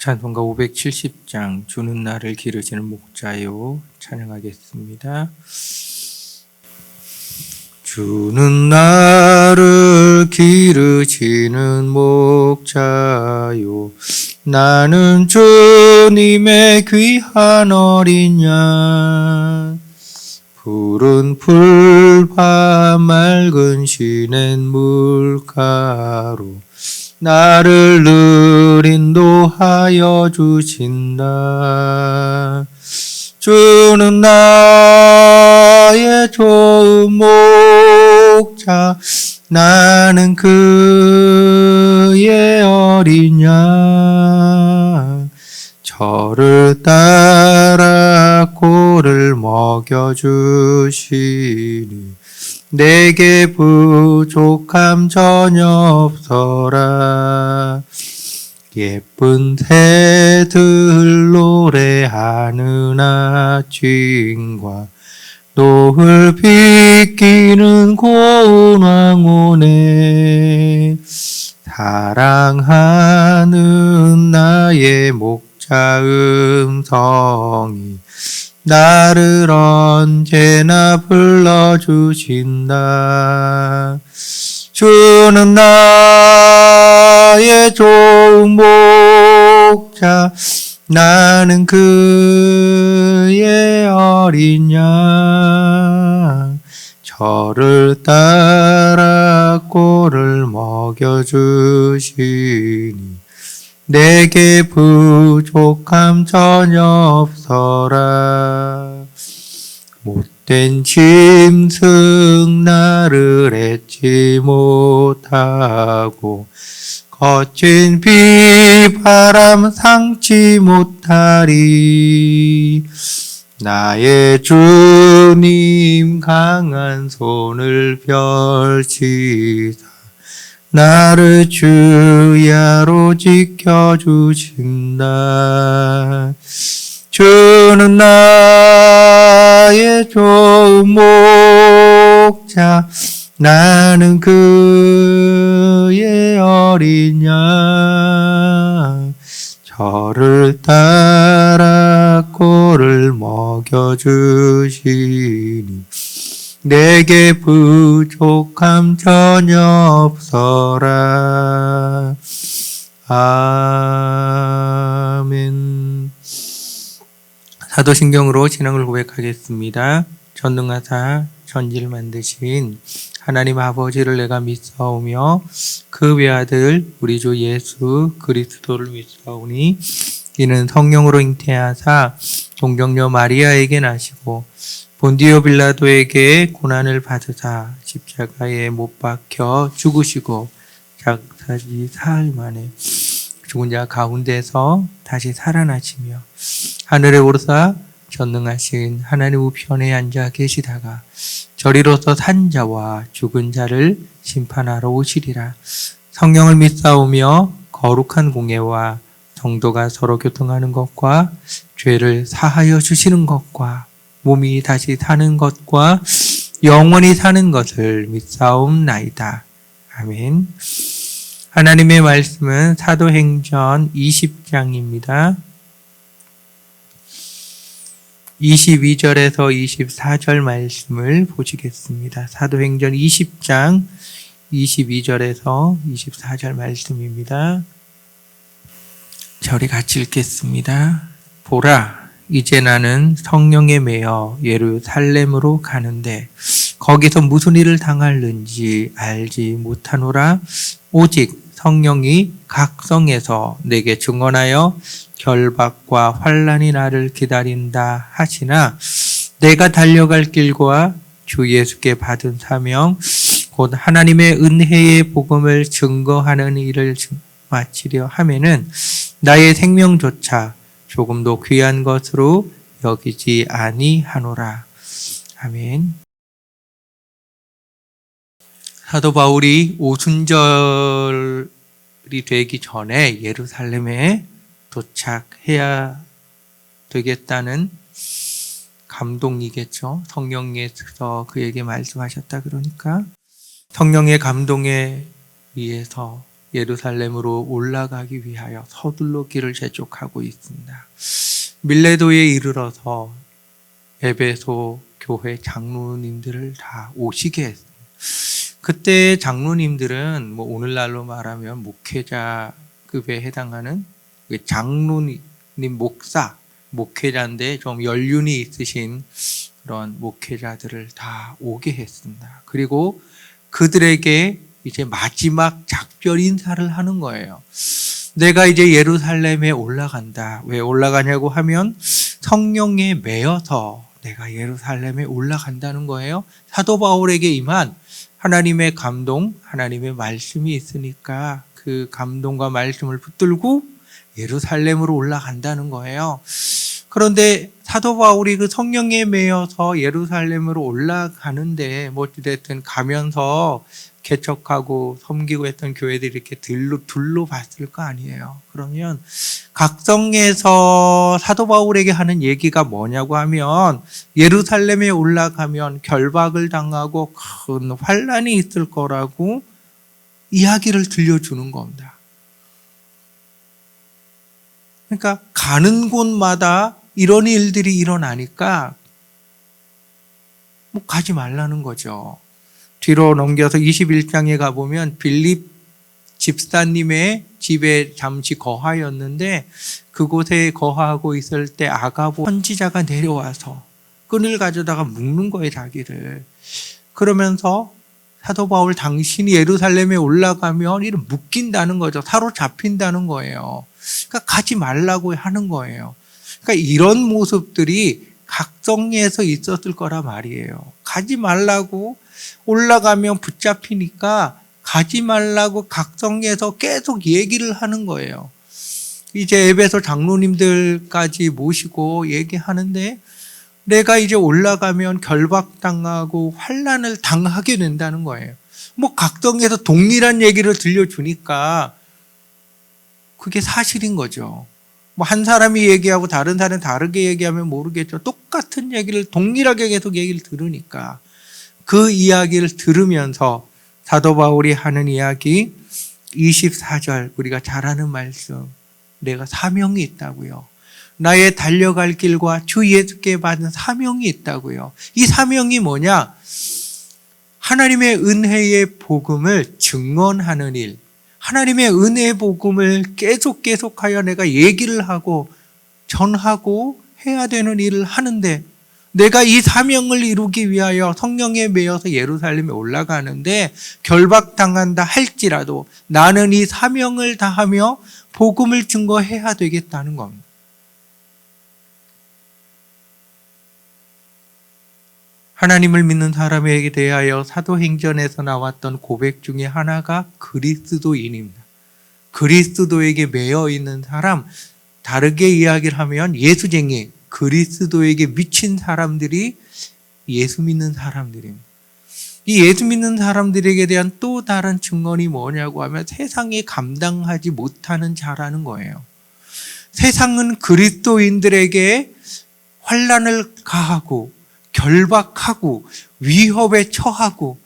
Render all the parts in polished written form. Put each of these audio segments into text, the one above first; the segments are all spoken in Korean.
찬송가 570장 주는 나를 기르시는 목자요 찬양하겠습니다. 주는 나를 기르시는 목자요 나는 주님의 귀한 어린 양 푸른 풀과 맑은 시냇 물가로 나를 늘 인도하여 주신다. 주는 나의 좋은 목자 나는 그의 어린 양 저를 따라 꼴을 먹여주시니 내게 부족함 전혀 없어라. 예쁜 새들 노래하는 아침과 노을 비끼는 고운 황혼에 사랑하는 나의 목자 음성이 나를 언제나 불러주신다. 주는 나의 좋은 목자 나는 그의 어린 양 저를 따라 꼴을 먹여주시니 내게 부족함 전혀 없어라. 못된 짐승 나를 잊지 못하고 거친 비바람 상치 못하리. 나의 주님 강한 손을 펼치사 나를 주야로 지켜주신다. 주는 나의 좋은 목자 나는 그의 어린 양 저를 따라 꼴을 먹여주시니 내게 부족함 전혀 없어라. 아멘. 사도신경으로 신앙을 고백하겠습니다. 전능하사 천지를 만드신 하나님 아버지를 내가 믿사오며 그 외아들 우리 주 예수 그리스도를 믿사오니 이는 성령으로 잉태하사 동정녀 마리아에게 나시고 본디오 빌라도에게 고난을 받으사 십자가에 못 박혀 죽으시고 장사지 사흘 만에 죽은 자 가운데서 다시 살아나시며 하늘에 오르사 전능하신 하나님 우편에 앉아 계시다가 저리로서 산 자와 죽은 자를 심판하러 오시리라. 성령을 믿사오며 거룩한 공예와 성도가 서로 교통하는 것과 죄를 사하여 주시는 것과 몸이 다시 사는 것과 영원히 사는 것을 믿사옵나이다. 아멘. 하나님의 말씀은 사도행전 20장입니다. 22절에서 24절 말씀을 보시겠습니다. 사도행전 20장 22절에서 24절 말씀입니다. 저리 같이 읽겠습니다. 보라, 이제 나는 성령에 매여 예루살렘으로 가는데 거기서 무슨 일을 당할는지 알지 못하노라. 오직 성령이 각 성에서 내게 증언하여 결박과 환난이 나를 기다린다 하시나 내가 달려갈 길과 주 예수께 받은 사명 곧 하나님의 은혜의 복음을 증거하는 일을 마치려 하면은 나의 생명조차 조금도 귀한 것으로 여기지 아니하노라. 아멘. 사도 바울이 오순절이 되기 전에 예루살렘에 도착해야 되겠다는 감동이겠죠. 성령께서 그에게 말씀하셨다 그러니까 성령의 감동에 의해서 예루살렘으로 올라가기 위하여 서둘러 길을 재촉하고 있습니다. 밀레도에 이르러서 에베소 교회 장로님들을 다 오시게 했습니다. 그때 장로님들은 오늘날로 말하면 목회자급에 해당하는 장로님, 목사, 목회자인데 좀 연륜이 있으신 그런 목회자들을 다 오게 했습니다. 그리고 그들에게 이제 마지막 작별 인사를 하는 거예요. 내가 이제 예루살렘에 올라간다. 왜 올라가냐고 하면 성령에 매여서 내가 예루살렘에 올라간다는 거예요. 사도 바울에게 임한 하나님의 감동, 하나님의 말씀이 있으니까 그 감동과 말씀을 붙들고 예루살렘으로 올라간다는 거예요. 그런데 사도 바울이 그 성령에 매여서 예루살렘으로 올라가는데 어찌됐든 가면서 개척하고 섬기고 했던 교회들이 이렇게 둘러봤을 거 아니에요. 그러면 각성에서 사도 바울에게 하는 얘기가 뭐냐고 하면 예루살렘에 올라가면 결박을 당하고 큰 환난이 있을 거라고 이야기를 들려주는 겁니다. 그러니까 가는 곳마다 이런 일들이 일어나니까 가지 말라는 거죠. 뒤로 넘겨서 21장에 가보면 빌립 집사님의 집에 잠시 거하였는데 그곳에 거하고 있을 때 아가보 선지자가 내려와서 끈을 가져다가 묶는 거예요, 자기를. 그러면서 사도 바울 당신이 예루살렘에 올라가면 이를 묶인다는 거죠. 사로잡힌다는 거예요. 그러니까 가지 말라고 하는 거예요. 그러니까 이런 모습들이 각성에서 있었을 거라 말이에요. 가지 말라고 올라가면 붙잡히니까 가지 말라고 각성에서 계속 얘기를 하는 거예요. 이제 에베소 장로님들까지 모시고 얘기하는데 내가 이제 올라가면 결박당하고 환난을 당하게 된다는 거예요. 각성에서 동일한 얘기를 들려주니까 그게 사실인 거죠. 한 사람이 얘기하고 다른 사람이 다르게 얘기하면 모르겠죠. 똑같은 얘기를 동일하게 계속 얘기를 들으니까 그 이야기를 들으면서 사도 바울이 하는 이야기 24절 우리가 잘 아는 말씀, 내가 사명이 있다고요. 나의 달려갈 길과 주 예수께 받은 사명이 있다고요. 이 사명이 뭐냐? 하나님의 은혜의 복음을 증언하는 일, 하나님의 은혜의 복음을 계속하여 내가 얘기를 하고 전하고 해야 되는 일을 하는데 내가 이 사명을 이루기 위하여 성령에 매여서 예루살렘에 올라가는데 결박당한다 할지라도 나는 이 사명을 다하며 복음을 증거해야 되겠다는 겁니다. 하나님을 믿는 사람에게 대하여 사도행전에서 나왔던 고백 중에 하나가 그리스도인입니다. 그리스도에게 매여 있는 사람, 다르게 이야기를 하면 예수쟁이, 그리스도에게 미친 사람들이 예수 믿는 사람들입니다. 이 예수 믿는 사람들에게 대한 또 다른 증언이 뭐냐고 하면 세상이 감당하지 못하는 자라는 거예요. 세상은 그리스도인들에게 환난을 가하고 결박하고 위협에 처하고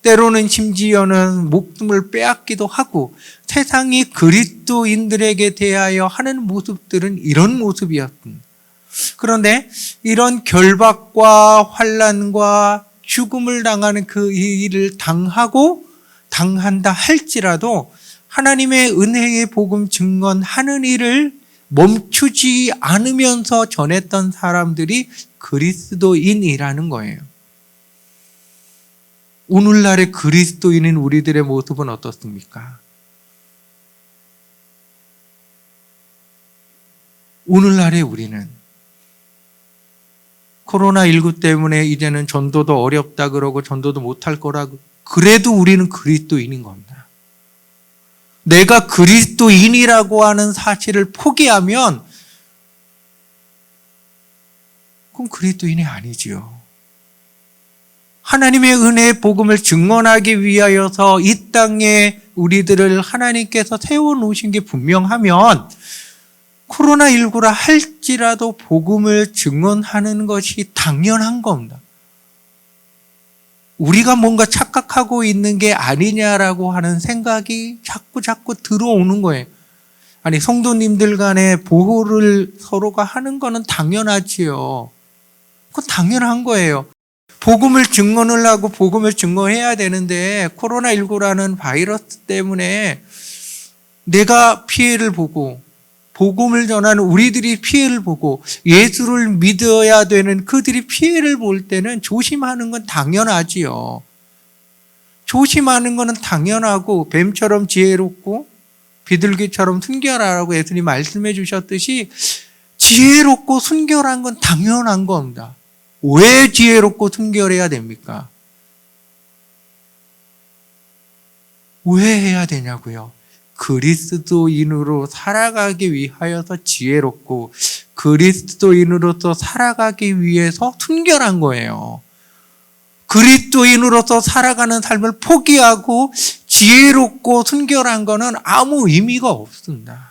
때로는 심지어는 목숨을 빼앗기도 하고 세상이 그리스도인들에게 대하여 하는 모습들은 이런 모습이었습니다. 그런데 이런 결박과 환난과 죽음을 당하는 그 일을 당한다 할지라도 하나님의 은혜의 복음 증언하는 일을 멈추지 않으면서 전했던 사람들이 그리스도인이라는 거예요. 오늘날의 그리스도인인 우리들의 모습은 어떻습니까? 오늘날의 우리는 코로나19 때문에 이제는 전도도 어렵다 그러고 전도도 못할 거라고 그래도 우리는 그리스도인인 겁니다. 내가 그리스도인이라고 하는 사실을 포기하면 그건 그리스도인이 아니지요. 하나님의 은혜의 복음을 증언하기 위하여서 이 땅에 우리들을 하나님께서 세워놓으신 게 분명하면 코로나19라 할지라도 복음을 증언하는 것이 당연한 겁니다. 우리가 뭔가 착각하고 있는 게 아니냐라고 하는 생각이 자꾸 들어오는 거예요. 아니, 성도님들 간에 보호를 서로가 하는 거는 당연하지요. 그건 당연한 거예요. 복음을 증언을 하고 복음을 증거해야 되는데 코로나19라는 바이러스 때문에 내가 피해를 보고 복음을 전하는 우리들이 피해를 보고 예수를 믿어야 되는 그들이 피해를 볼 때는 조심하는 건 당연하지요. 조심하는 거는 당연하고 뱀처럼 지혜롭고 비둘기처럼 순결하라고 예수님 말씀해 주셨듯이 지혜롭고 순결한 건 당연한 겁니다. 왜 지혜롭고 순결해야 됩니까? 왜 해야 되냐고요? 그리스도인으로 살아가기 위하여서 지혜롭고 그리스도인으로서 살아가기 위해서 순결한 거예요. 그리스도인으로서 살아가는 삶을 포기하고 지혜롭고 순결한 거는 아무 의미가 없습니다.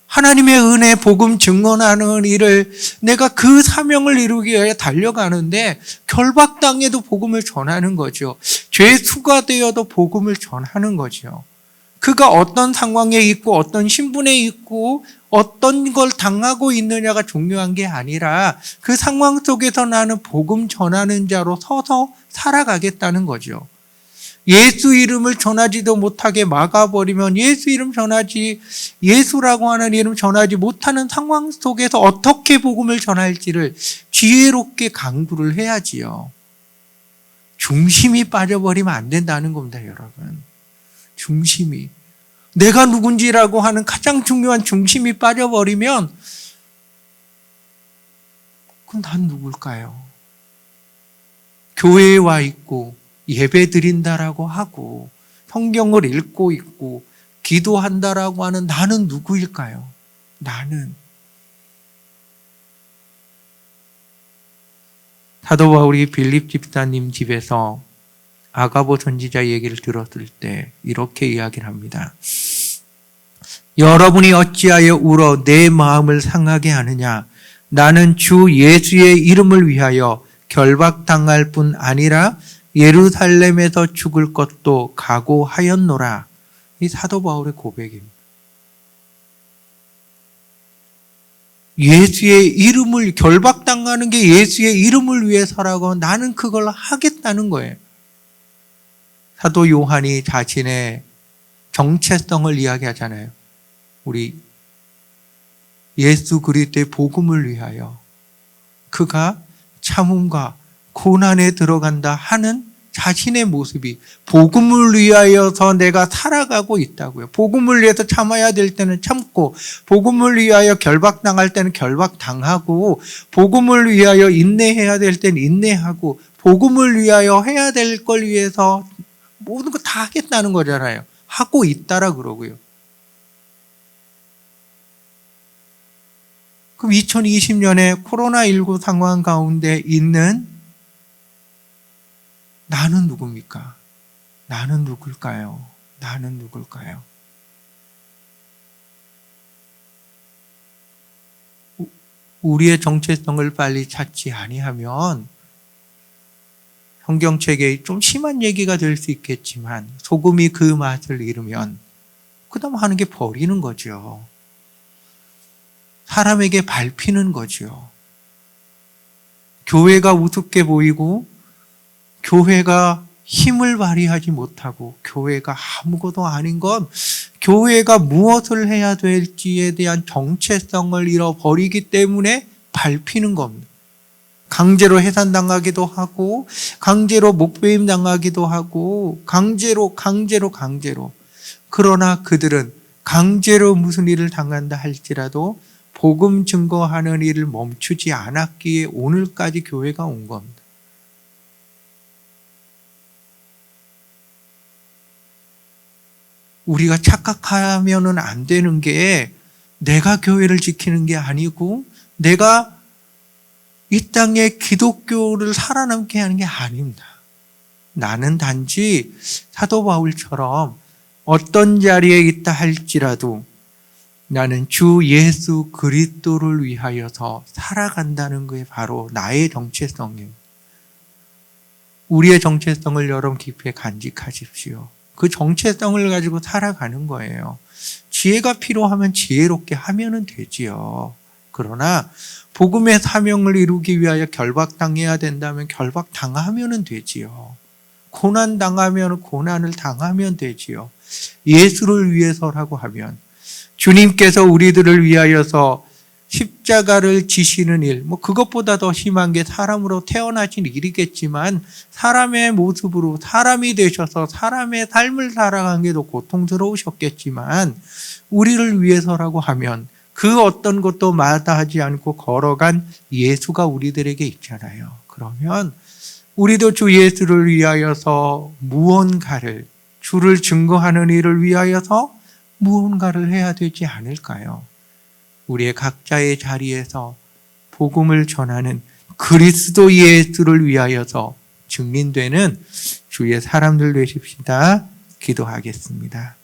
하나님의 은혜, 복음 증언하는 일을 내가 그 사명을 이루기 위해 달려가는데 결박당해도 복음을 전하는 거죠. 죄수가 되어도 복음을 전하는 거죠. 그가 어떤 상황에 있고 어떤 신분에 있고 어떤 걸 당하고 있느냐가 중요한 게 아니라 그 상황 속에서 나는 복음 전하는 자로 서서 살아가겠다는 거죠. 예수 이름을 전하지도 못하게 막아버리면 예수 이름 전하지, 예수라고 하는 이름 전하지 못하는 상황 속에서 어떻게 복음을 전할지를 지혜롭게 강구를 해야지요. 중심이 빠져버리면 안 된다는 겁니다, 여러분. 중심이. 내가 누군지라고 하는 가장 중요한 중심이 빠져버리면 그럼 난 누굴까요? 교회에 와 있고 예배 드린다라고 하고 성경을 읽고 있고 기도한다라고 하는 나는 누구일까요? 나는. 사도 바울이 빌립 집사님 집에서 아가보 선지자 얘기를 들었을 때 이렇게 이야기를 합니다. 여러분이 어찌하여 울어 내 마음을 상하게 하느냐? 나는 주 예수의 이름을 위하여 결박당할 뿐 아니라 예루살렘에서 죽을 것도 각오하였노라. 이 사도 바울의 고백입니다. 예수의 이름을 결박당하는 게 예수의 이름을 위해서라고 나는 그걸 하겠다는 거예요. 사도 요한이 자신의 정체성을 이야기하잖아요. 우리 예수 그리스도의 복음을 위하여 그가 참음과 고난에 들어간다 하는 자신의 모습이 복음을 위하여서 내가 살아가고 있다고요. 복음을 위해서 참아야 될 때는 참고 복음을 위하여 결박당할 때는 결박당하고 복음을 위하여 인내해야 될 때는 인내하고 복음을 위하여 해야 될 걸 위해서 모든 거 다 하겠다는 거잖아요. 하고 있다라 그러고요. 그럼 2020년에 코로나19 상황 가운데 있는 나는 누굽니까? 나는 누굴까요? 나는 누굴까요? 우리의 정체성을 빨리 찾지 아니하면 성경책에 좀 심한 얘기가 될 수 있겠지만 소금이 그 맛을 잃으면 그 다음 하는 게 버리는 거죠. 사람에게 밟히는 거죠. 교회가 우습게 보이고 교회가 힘을 발휘하지 못하고 교회가 아무것도 아닌 건 교회가 무엇을 해야 될지에 대한 정체성을 잃어버리기 때문에 밟히는 겁니다. 강제로 해산당하기도 하고 강제로 목배임 당하기도 하고 강제로. 그러나 그들은 강제로 무슨 일을 당한다 할지라도 복음 증거하는 일을 멈추지 않았기에 오늘까지 교회가 온 겁니다. 우리가 착각하면은 안 되는 게 내가 교회를 지키는 게 아니고 내가 이 땅에 기독교를 살아남게 하는 게 아닙니다. 나는 단지 사도 바울처럼 어떤 자리에 있다 할지라도 나는 주 예수 그리스도를 위하여서 살아간다는 게 바로 나의 정체성입니다. 우리의 정체성을 여러분 깊이 간직하십시오. 그 정체성을 가지고 살아가는 거예요. 지혜가 필요하면 지혜롭게 하면 되지요. 그러나 복음의 사명을 이루기 위하여 결박당해야 된다면 결박당하면 되지요. 고난당하면 고난을 당하면 되지요. 예수를 위해서라고 하면 주님께서 우리들을 위하여서 십자가를 지시는 일, 그것보다 더 심한 게 사람으로 태어나신 일이겠지만 사람의 모습으로 사람이 되셔서 사람의 삶을 살아가는 게 더 고통스러우셨겠지만 우리를 위해서라고 하면 그 어떤 것도 마다하지 않고 걸어간 예수가 우리들에게 있잖아요. 그러면 우리도 주 예수를 위하여서 무언가를, 주를 증거하는 일을 위하여서 무언가를 해야 되지 않을까요? 우리의 각자의 자리에서 복음을 전하는 그리스도 예수를 위하여서 증인되는 주의 사람들 되십시다. 기도하겠습니다.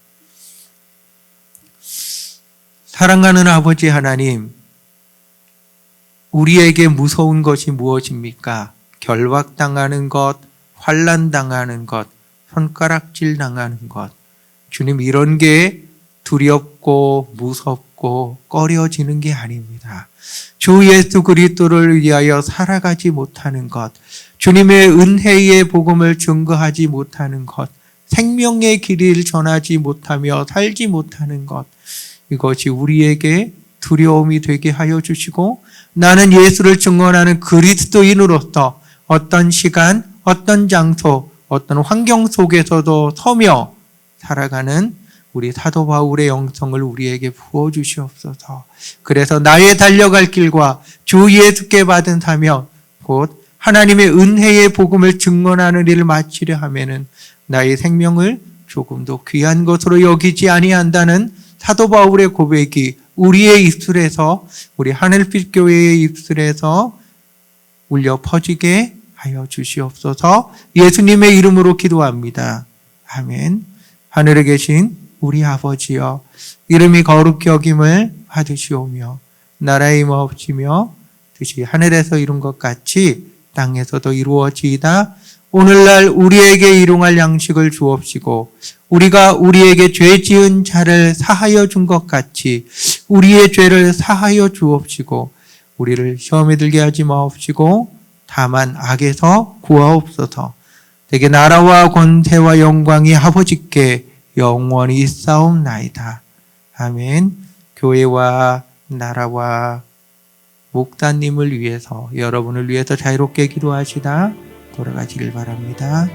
사랑하는 아버지 하나님, 우리에게 무서운 것이 무엇입니까? 결박당하는 것, 환난당하는 것, 손가락질 당하는 것. 주님, 이런 게 두렵고 무섭고 꺼려지는 게 아닙니다. 주 예수 그리스도를 위하여 살아가지 못하는 것, 주님의 은혜의 복음을 증거하지 못하는 것, 생명의 길을 전하지 못하며 살지 못하는 것, 이것이 우리에게 두려움이 되게 하여 주시고 나는 예수를 증언하는 그리스도인으로서 어떤 시간, 어떤 장소, 어떤 환경 속에서도 서며 살아가는 우리 사도 바울의 영성을 우리에게 부어주시옵소서. 그래서 나의 달려갈 길과 주 예수께 받은 사명, 곧 하나님의 은혜의 복음을 증언하는 일을 마치려 하면은 나의 생명을 조금도 귀한 것으로 여기지 아니한다는 사도 바울의 고백이 우리의 입술에서, 우리 하늘빛 교회의 입술에서 울려 퍼지게 하여 주시옵소서. 예수님의 이름으로 기도합니다. 아멘. 하늘에 계신 우리 아버지여, 이름이 거룩히 여김을 받으시오며 나라의 임하옵시며 뜻이 하늘에서 이룬 것 같이 땅에서도 이루어지이다. 오늘날 우리에게 일용할 양식을 주옵시고 우리가 우리에게 죄 지은 자를 사하여 준 것 같이 우리의 죄를 사하여 주옵시고 우리를 시험에 들게 하지 마옵시고 다만 악에서 구하옵소서. 되게 나라와 권세와 영광이 아버지께 영원히 있사옵나이다. 아멘. 교회와 나라와 목사님을 위해서, 여러분을 위해서 자유롭게 기도하시다 돌아가시길 바랍니다.